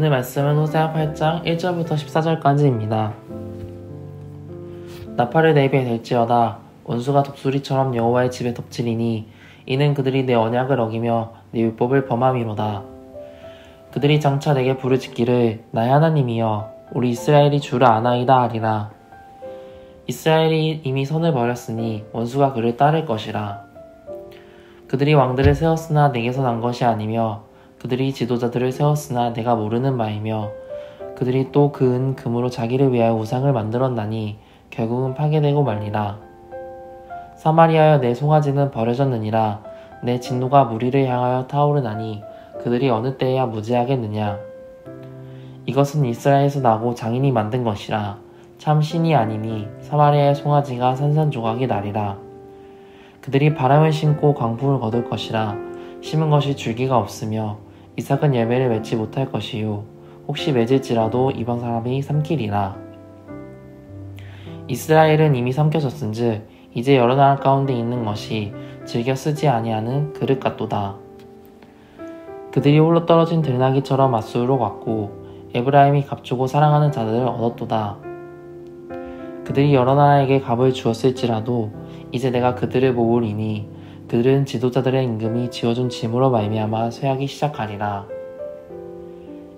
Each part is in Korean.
오늘 말씀은 호세아 8장 1절부터 14절까지입니다. 나팔을 내 입에 댈지어다. 원수가 독수리처럼 여호와의 집에 덮치리니 이는 그들이 내 언약을 어기며 내 율법을 범함이로다. 그들이 장차 내게 부르짖기를 나의 하나님이여 우리 이스라엘이 주를 아나이다 하리라. 이스라엘이 이미 선을 버렸으니 원수가 그를 따를 것이라. 그들이 왕들을 세웠으나 내게서 난 것이 아니며 그들이 지도자들을 세웠으나 내가 모르는 바이며 그들이 또 그 은 금으로 자기를 위하여 우상을 만들었나니 결국은 파괴되고 말리라. 사마리아여 내 송아지는 버려졌느니라. 내 진노가 무리를 향하여 타오르나니 그들이 어느 때에야 무지하겠느냐. 이것은 이스라엘에서 나고 장인이 만든 것이라. 참 신이 아니니 사마리아의 송아지가 산산조각이 나리라. 그들이 바람을 심고 광풍을 거둘 것이라. 심은 것이 줄기가 없으며 이삭은 열매를 맺지 못할 것이요 혹시 맺을지라도 이방 사람이 삼키리라. 이스라엘은 이미 삼켜졌은즉 이제 여러 나라 가운데 있는 것이 즐겨 쓰지 아니하는 그릇 같도다. 그들이 홀로 떨어진 들나귀처럼 아수르로 갔고 에브라임이 값주고 사랑하는 자들을 얻었도다. 그들이 여러 나라에게 값을 주었을지라도 이제 내가 그들을 모으리니 그들은 지도자들의 임금이 지어준 짐으로 말미암아 쇠하기 시작하리라.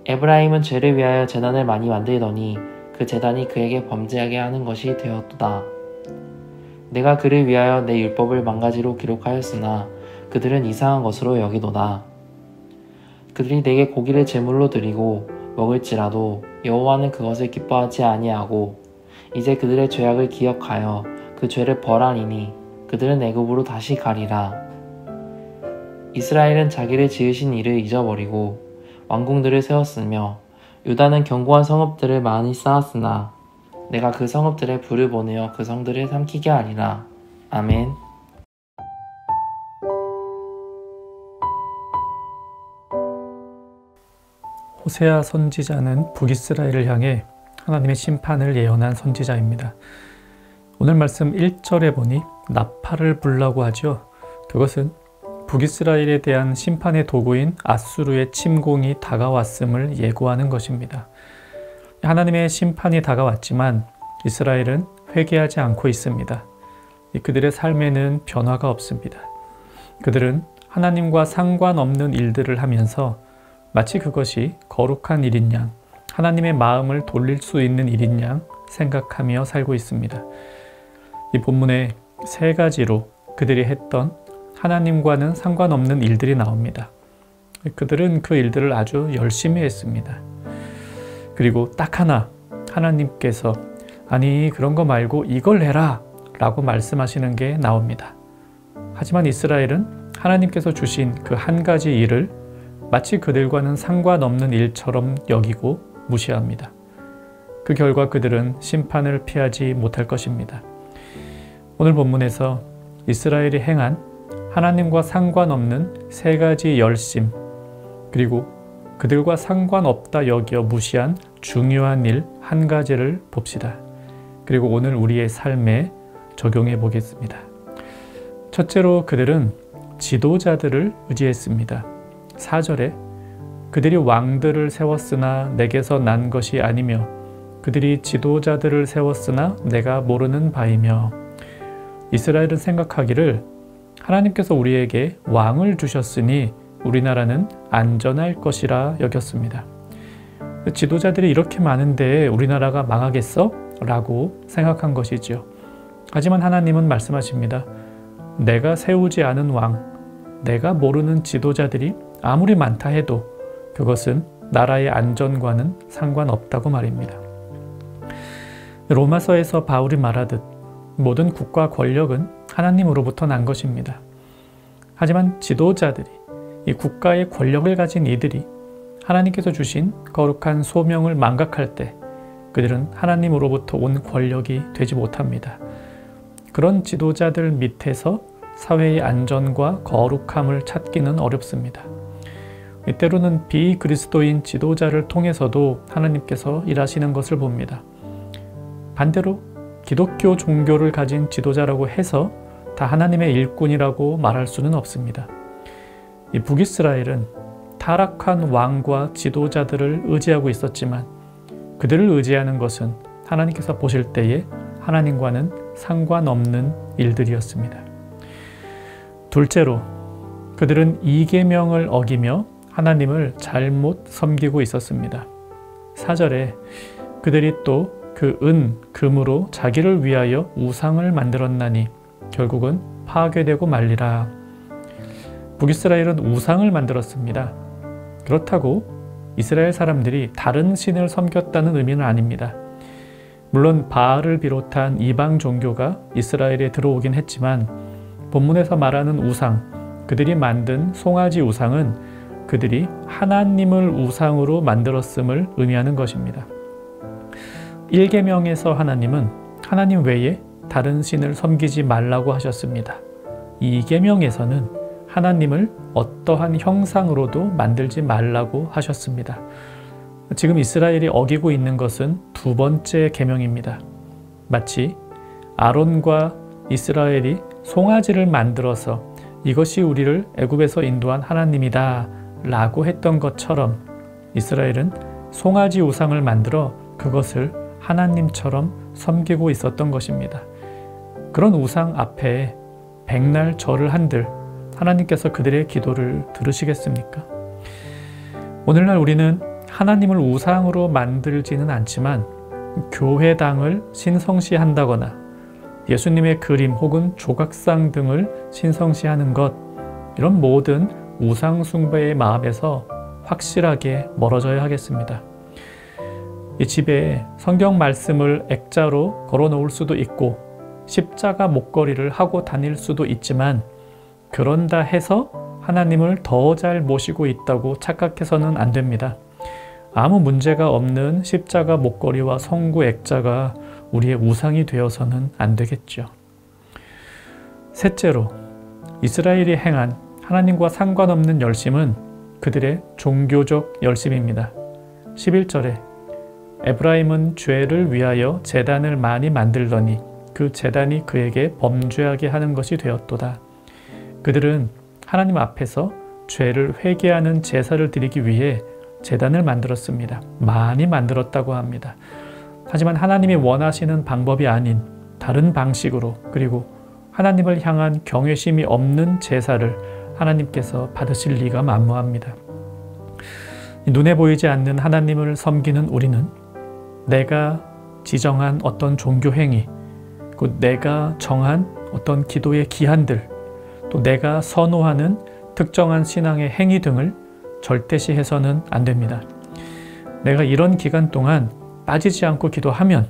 에브라임은 죄를 위하여 제단을 많이 만들더니 그 제단이 그에게 범죄하게 하는 것이 되었도다. 내가 그를 위하여 내 율법을 망가지로 기록하였으나 그들은 이상한 것으로 여기도다. 그들이 내게 고기를 제물로 드리고 먹을지라도 여호와는 그것을 기뻐하지 아니하고 이제 그들의 죄악을 기억하여 그 죄를 벌하리니 그들은 애굽으로 다시 가리라. 이스라엘은 자기를 지으신 이를 잊어버리고 왕궁들을 세웠으며 유다는 견고한 성읍들을 많이 쌓았으나 내가 그 성읍들에 불을 보내어 그 성들을 삼키게 하리라. 아멘. 호세아 선지자는 북이스라엘을 향해 하나님의 심판을 예언한 선지자입니다. 오늘 말씀 1절에 보니 나팔을 불라고 하죠. 그것은 북이스라엘에 대한 심판의 도구인 아수르의 침공이 다가왔음을 예고하는 것입니다. 하나님의 심판이 다가왔지만 이스라엘은 회개하지 않고 있습니다. 그들의 삶에는 변화가 없습니다. 그들은 하나님과 상관없는 일들을 하면서 마치 그것이 거룩한 일인 양, 하나님의 마음을 돌릴 수 있는 일인 양 생각하며 살고 있습니다. 이 본문에 세 가지로 그들이 했던 하나님과는 상관없는 일들이 나옵니다. 그들은 그 일들을 아주 열심히 했습니다. 그리고 딱 하나 하나님께서 아니 그런 거 말고 이걸 해라 라고 말씀하시는 게 나옵니다. 하지만 이스라엘은 하나님께서 주신 그 한 가지 일을 마치 그들과는 상관없는 일처럼 여기고 무시합니다. 그 결과 그들은 심판을 피하지 못할 것입니다. 오늘 본문에서 이스라엘이 행한 하나님과 상관없는 세 가지 열심, 그리고 그들과 상관없다 여겨 무시한 중요한 일 한 가지를 봅시다. 그리고 오늘 우리의 삶에 적용해 보겠습니다. 첫째로 그들은 지도자들을 의지했습니다. 4절에 그들이 왕들을 세웠으나 내게서 난 것이 아니며 그들이 지도자들을 세웠으나 내가 모르는 바이며. 이스라엘은 생각하기를 하나님께서 우리에게 왕을 주셨으니 우리나라는 안전할 것이라 여겼습니다. 지도자들이 이렇게 많은데 우리나라가 망하겠어? 라고 생각한 것이죠. 하지만 하나님은 말씀하십니다. 내가 세우지 않은 왕, 내가 모르는 지도자들이 아무리 많다 해도 그것은 나라의 안전과는 상관없다고 말입니다. 로마서에서 바울이 말하듯 모든 국가 권력은 하나님으로부터 난 것입니다. 하지만 지도자들이, 이 국가의 권력을 가진 이들이 하나님께서 주신 거룩한 소명을 망각할 때 그들은 하나님으로부터 온 권력이 되지 못합니다. 그런 지도자들 밑에서 사회의 안전과 거룩함을 찾기는 어렵습니다. 때로는 비그리스도인 지도자를 통해서도 하나님께서 일하시는 것을 봅니다. 반대로 기독교 종교를 가진 지도자라고 해서 다 하나님의 일꾼이라고 말할 수는 없습니다. 이 북이스라엘은 타락한 왕과 지도자들을 의지하고 있었지만 그들을 의지하는 것은 하나님께서 보실 때에 하나님과는 상관없는 일들이었습니다. 둘째로 그들은 이계명을 어기며 하나님을 잘못 섬기고 있었습니다. 4절에 그들이 또 그 은, 금으로 자기를 위하여 우상을 만들었나니 결국은 파괴되고 말리라. 북이스라엘은 우상을 만들었습니다. 그렇다고 이스라엘 사람들이 다른 신을 섬겼다는 의미는 아닙니다. 물론 바알을 비롯한 이방 종교가 이스라엘에 들어오긴 했지만 본문에서 말하는 우상, 그들이 만든 송아지 우상은 그들이 하나님을 우상으로 만들었음을 의미하는 것입니다. 1계명에서 하나님은 하나님 외에 다른 신을 섬기지 말라고 하셨습니다. 2계명에서는 하나님을 어떠한 형상으로도 만들지 말라고 하셨습니다. 지금 이스라엘이 어기고 있는 것은 두 번째 계명입니다. 마치 아론과 이스라엘이 송아지를 만들어서 이것이 우리를 애굽에서 인도한 하나님이다 라고 했던 것처럼 이스라엘은 송아지 우상을 만들어 그것을 하나님처럼 섬기고 있었던 것입니다. 그런 우상 앞에 백날 절을 한들 하나님께서 그들의 기도를 들으시겠습니까? 오늘날 우리는 하나님을 우상으로 만들지는 않지만 교회당을 신성시한다거나 예수님의 그림 혹은 조각상 등을 신성시하는 것, 이런 모든 우상 숭배의 마음에서 확실하게 멀어져야 하겠습니다. 이 집에 성경 말씀을 액자로 걸어 놓을 수도 있고 십자가 목걸이를 하고 다닐 수도 있지만 그런다 해서 하나님을 더 잘 모시고 있다고 착각해서는 안 됩니다. 아무 문제가 없는 십자가 목걸이와 성구 액자가 우리의 우상이 되어서는 안 되겠죠. 셋째로 이스라엘이 행한 하나님과 상관없는 열심은 그들의 종교적 열심입니다. 11절에 에브라임은 죄를 위하여 제단을 많이 만들더니 그 제단이 그에게 범죄하게 하는 것이 되었도다. 그들은 하나님 앞에서 죄를 회개하는 제사를 드리기 위해 제단을 만들었습니다. 많이 만들었다고 합니다. 하지만 하나님이 원하시는 방법이 아닌 다른 방식으로, 그리고 하나님을 향한 경외심이 없는 제사를 하나님께서 받으실 리가 만무합니다. 눈에 보이지 않는 하나님을 섬기는 우리는 내가 지정한 어떤 종교 행위, 곧 내가 정한 어떤 기도의 기한들, 또 내가 선호하는 특정한 신앙의 행위 등을 절대시해서는 안 됩니다. 내가 이런 기간 동안 빠지지 않고 기도하면,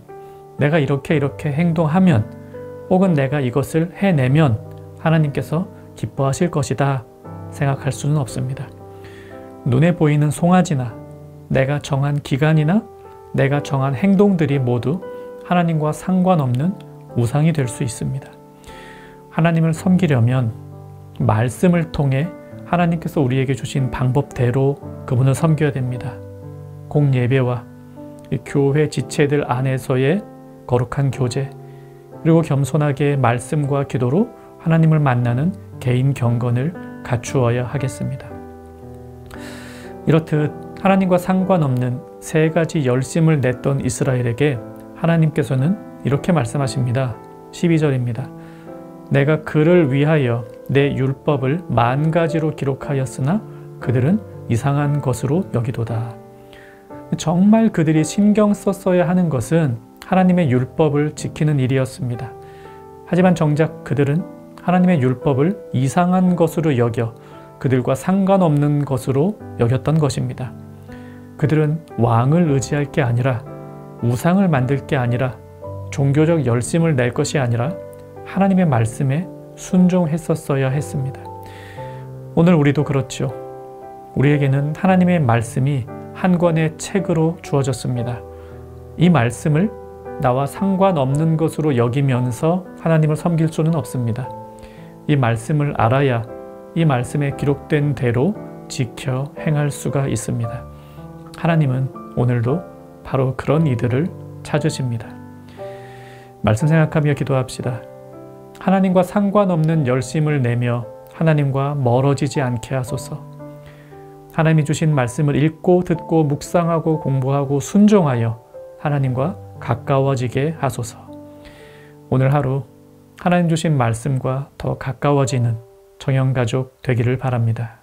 내가 이렇게 행동하면, 혹은 내가 이것을 해내면 하나님께서 기뻐하실 것이다 생각할 수는 없습니다. 눈에 보이는 송아지나 내가 정한 기간이나 내가 정한 행동들이 모두 하나님과 상관없는 우상이 될 수 있습니다. 하나님을 섬기려면 말씀을 통해 하나님께서 우리에게 주신 방법대로 그분을 섬겨야 됩니다. 공예배와 교회 지체들 안에서의 거룩한 교제, 그리고 겸손하게 말씀과 기도로 하나님을 만나는 개인 경건을 갖추어야 하겠습니다. 이렇듯 하나님과 상관없는 세 가지 열심을 냈던 이스라엘에게 하나님께서는 이렇게 말씀하십니다. 12절입니다. 내가 그를 위하여 내 율법을 10,000가지로 기록하였으나 그들은 이상한 것으로 여기도다. 정말 그들이 신경 썼어야 하는 것은 하나님의 율법을 지키는 일이었습니다. 하지만 정작 그들은 하나님의 율법을 이상한 것으로 여겨 그들과 상관없는 것으로 여겼던 것입니다. 그들은 왕을 의지할 게 아니라, 우상을 만들 게 아니라, 종교적 열심을 낼 것이 아니라 하나님의 말씀에 순종했었어야 했습니다. 오늘 우리도 그렇죠. 우리에게는 하나님의 말씀이 한 권의 책으로 주어졌습니다. 이 말씀을 나와 상관없는 것으로 여기면서 하나님을 섬길 수는 없습니다. 이 말씀을 알아야 이 말씀에 기록된 대로 지켜 행할 수가 있습니다. 하나님은 오늘도 바로 그런 이들을 찾으십니다. 말씀 생각하며 기도합시다. 하나님과 상관없는 열심을 내며 하나님과 멀어지지 않게 하소서. 하나님이 주신 말씀을 읽고 듣고 묵상하고 공부하고 순종하여 하나님과 가까워지게 하소서. 오늘 하루 하나님 주신 말씀과 더 가까워지는 정영가족 되기를 바랍니다.